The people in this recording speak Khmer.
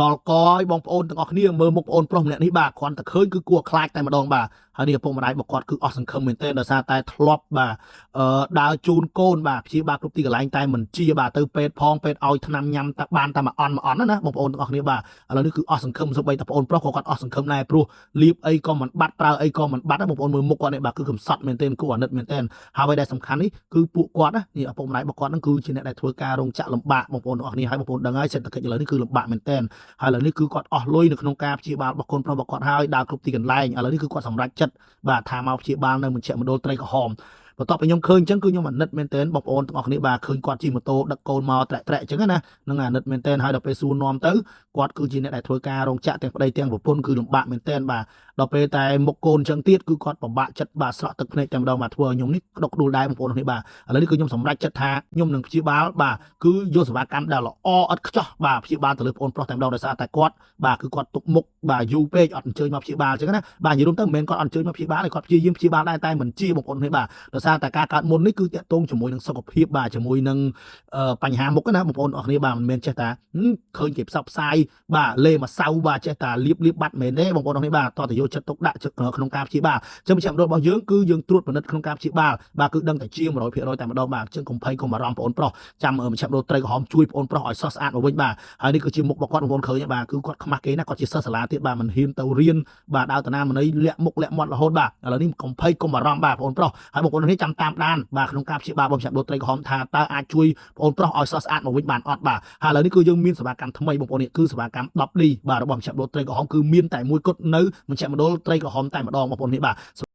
ដល់កយបងប្អូនទាំងអស់គ្នាមើលមុខបងប្អូនប្រុសម្នាក់នេះបាទគ្រាន់តែឃើញគឺគួរខ្លាចតែម្ដងបាទហើយនេះឪពុកម្ដាយរបស់គាត់គឺអស់សង្ឃឹមមែនទែនដោយសារតែធ្លាប់បាទដើរជូនកូនបាទព្យាបាលគ្រប់ទីកន្លែងតែមិនជាបាទទៅពេទ្យផងពេទ្យឲ្យថ្នាំញ៉ាំតែបានតែមួយអន់ណាបងប្អូនទាំងអស់គ្នាបាទឥឡូវនេះគឺអស់សង្ឃឹមសូម្បីតែបងប្អូនប្រុសក៏គាត់អស់សង្ឃឹមដែរព្រោះលៀបអីក៏មិនបាត់ប្រើអីក៏មិនបាត់បងប្អូនមើលមុខគាត់នេះបាទគឺកំសត់មែនទែនគួរអាណិតមែនទែនហើយអ្វីដែលសំខាន់នេះគឺពួកគាត់ណានេះឪពុកម្ដាយរបស់គាត់ហ្នឹងគឺជាអ្នកដែលធ្វើការរោងចក្រលំបាកបងប្អូនទាំងអស់គ្នាហើយបងប្អូនដឹងហើយសេដ្ឋកិច្ចឥឡូវនេះគឺលំបាកមែនទែនហើយឥឡូវនេះគឺគាត់អស់លុយនៅក្នុងការព្យាបាលរបស់កូនប្រុសរបស់គាត់ហើយដើរគ្រប់ទីកន្លែងឥឡូវនេះគឺគាត់សម្រេចចិត្តបាទថាមកព្យាបាលនៅមជ្ឈមណ្ឌលត្រីក្រហមបន្ទាប់ពីខ្ញុំឃើញអញ្ចឹងគឺខ្ញុំអាណិតមែនទែនបងប្អូនទាំងអស់គ្នាបាទឃើញគាត់ជិះម៉ូតូដឹកកូនមកត្រាក់អញ្ចឹងណានឹងអាណិតមែនទែនហើយដល់ពេលសួរនាំទៅគាត់គឺជាអ្នកដែលធ្វើការរោងចក្រទាំងប្តីទាំងប្រពន្ធគឺលំបាកមែនទែនបាទដល់ពេលតែមុខកូនអញ្ចឹងទៀតគឺគាត់ពិបាកចិត្តបាទស្រក់ទឹកភ្នែកតែម្ដងបាទធ្វើឲ្យខ្ញុំនេះក្តុកក្តួលដែរបងប្អូននេះបាទឥឡូវនេះគឺខ្ញុំសម្រេចចិត្តថាខ្ញុំនឹងព្យាបាលបាទគឺយកសេវាកម្មដែលល្អឥតខ្ចោះបាទព្យាបាលទៅលើបងប្រុសតែម្ដងដោយសារតែគាត់បាទគឺគាត់ទុកមុខបាទយូរពេកអត់អញ្ជើញមកព្យាបាលអញ្ចឹងណាបាទនិយាយរួមទៅមិនមែនគាត់អត់អញ្ជើញមកព្យាបាលទេគាត់ព្យាយាមព្យាបាលដែរតែមិនជាបងប្អូននេះបាទដោយសារតែការកើតមុននេះគឺតាក់ទងជាមួយនឹងសុខភាពបាទជាមួយនឹងបញ្ហាមុខណាបងប្អូនអរគ្នាបាទមិនមែនចេះតែឃើញគេផ្សព្វផ្សាយបាទលេម្សៅបាទចេះតែលៀបបាត់មែនទេបងប្អូនអរគ្នាបាទតោះទៅយកចិត្តទុកដាក់ក្នុងការព្យាបាលចឹងមជ្ឈមណ្ឌលរបស់យើងគឺយើងត្រួតពិនិត្យក្នុងការព្យាបាលបាទគឺដឹងតែជា100%តែម្ដងបាទចឹងកុំភ័យកុំបារម្ភបងប្អូនប្រុសចាំមជ្ឈមណ្ឌលត្រីក្រហមជួយបងប្អូនប្រុសឲ្យសោះស្អាតមកវិញបាទហើយនេះគឺជាមុខរបស់គាត់បងប្អូនឃើញបាទគឺគាត់ខ្មាស់គេណាគាត់ជាសិស្សសាលាទៀតបាទមិនហ៊ានទៅរៀនបាទដើរតាណាមន័យលាក់មុខលាក់មាត់រហូតបាទឥឡូវនេះកុំភ័យកុំបារម្ភបាទបងប្អូនប្រុសហើយបងប្អូននេះចាំតាមដានបាទក្នុងការព្យាបាលរបស់មជ្ឈមណ្ឌលត្រីក្រហមថាតើអាចជួយបងប្អូនប្រុសឲ្យសោះស្អាតមកវិញបានអត់បាទហើយឥឡូវនេះគឺយើងមានសេវាកម្មថ្មីបងប្អូននេះគឺសេវាកម្ម 10D បាទរបស់មជ្ឈមណ្ឌលត្រីក្រហមគឺមានតែមួយគត់នៅមជ្ឈមណ្ឌលត្រីក្រហមតែម្ដងបងប្អូននេះបាទ